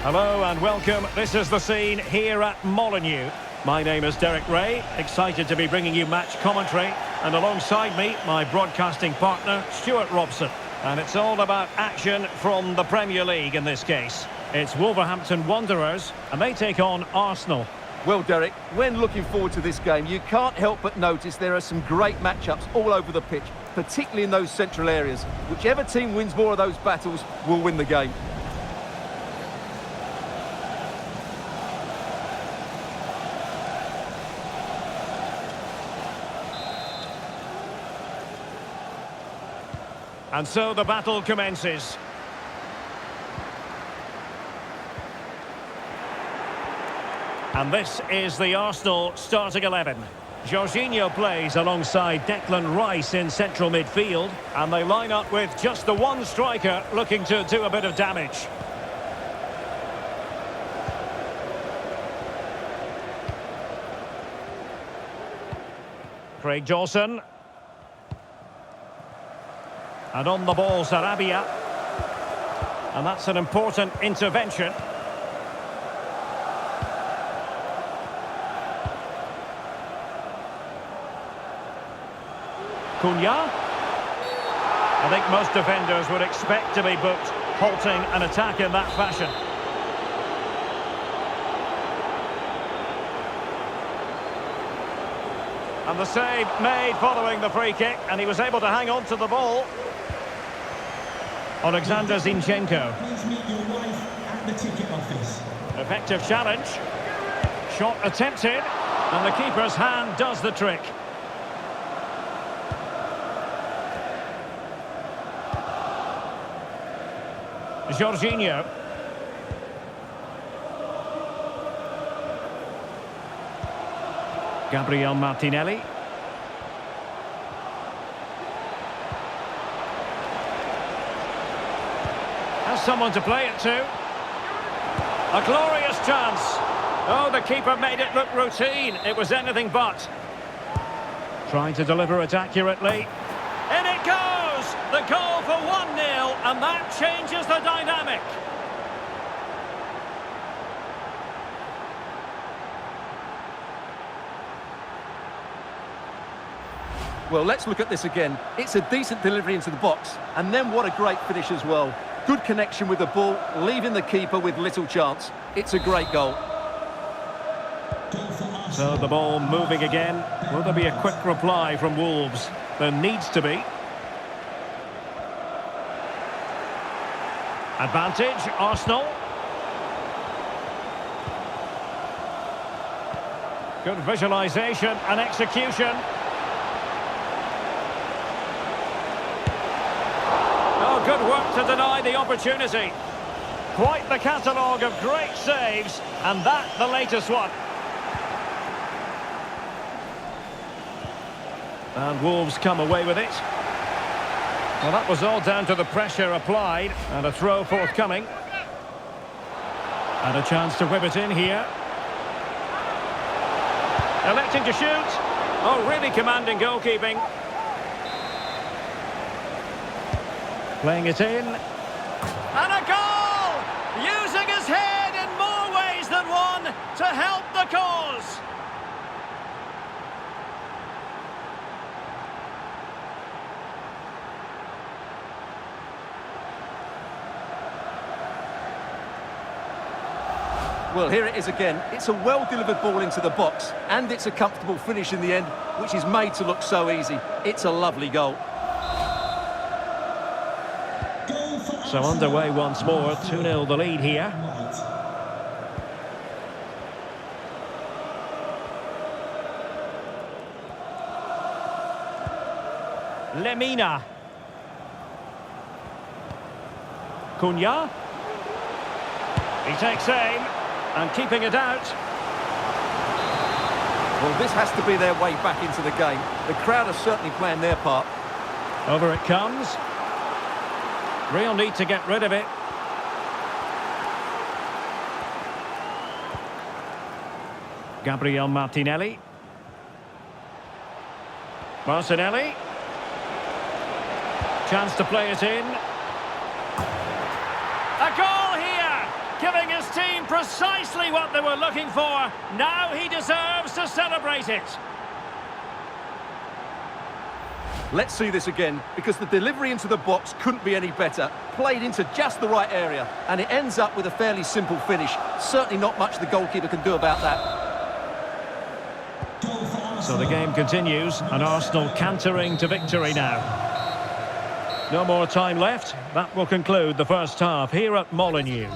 Hello and welcome. This is the scene here at Molineux. My name is Derek Ray, excited to be bringing you match commentary. And alongside me, my broadcasting partner, Stuart Robson. And it's all about action from the Premier League in this case. It's Wolverhampton Wanderers, and they take on Arsenal. Well, Derek, when looking forward to this game, you can't help but notice there are some great matchups all over the pitch, particularly in those central areas. Whichever team wins more of those battles will win the game. And so the battle commences. And this is the Arsenal starting 11. Jorginho plays alongside Declan Rice in central midfield. And they line up with just the one striker looking to do a bit of damage. Craig Dawson. And on the ball, Sarabia. And that's an important intervention. Cunha. I think most defenders would expect to be booked, halting an attack in that fashion. And the save made following the free kick, and he was able to hang on to the ball. Alexander Zinchenko. Please meet your wife at the ticket office. Effective challenge. Shot attempted, and the keeper's hand does the trick. Jorginho. Gabriel Martinelli. Has someone to play it to. A glorious chance. Oh, the keeper made it look routine. It was anything but. Trying to deliver it accurately. In it goes! The goal for 1-0, and that changes the dynamic. Well, let's look at this again. It's a decent delivery into the box, and then what a great finish as well. Good connection with the ball, leaving the keeper with little chance. It's a great goal. So the ball moving again. Will there be a quick reply from Wolves? There needs to be. Advantage, Arsenal. Good visualisation and execution. Oh, good work to deny the opportunity. Quite the catalogue of great saves, and that the latest one. And Wolves come away with it. Well, that was all down to the pressure applied, and a throw forthcoming. And a chance to whip it in here. Electing to shoot. Oh, really commanding goalkeeping. Playing it in. And a goal! Using his head in more ways than one to help the cause. Well, here it is again. It's a well-delivered ball into the box, and it's a comfortable finish in the end, which is made to look so easy. It's a lovely goal. So underway once more, 2-0 the lead here. Lemina. Cunha. He takes aim. And keeping it out. Well, this has to be their way back into the game. The crowd are certainly playing their part. Over it comes. Real need to get rid of it. Gabriel Martinelli. Martinelli. Chance to play it in. A goal here! Giving his team precisely what they were looking for. Now he deserves to celebrate it. Let's see this again, because the delivery into the box couldn't be any better. Played into just the right area, and it ends up with a fairly simple finish. Certainly not much the goalkeeper can do about that. Goal for Arsenal. So the game continues, and Arsenal cantering to victory now. No more time left. That will conclude the first half here at Molineux.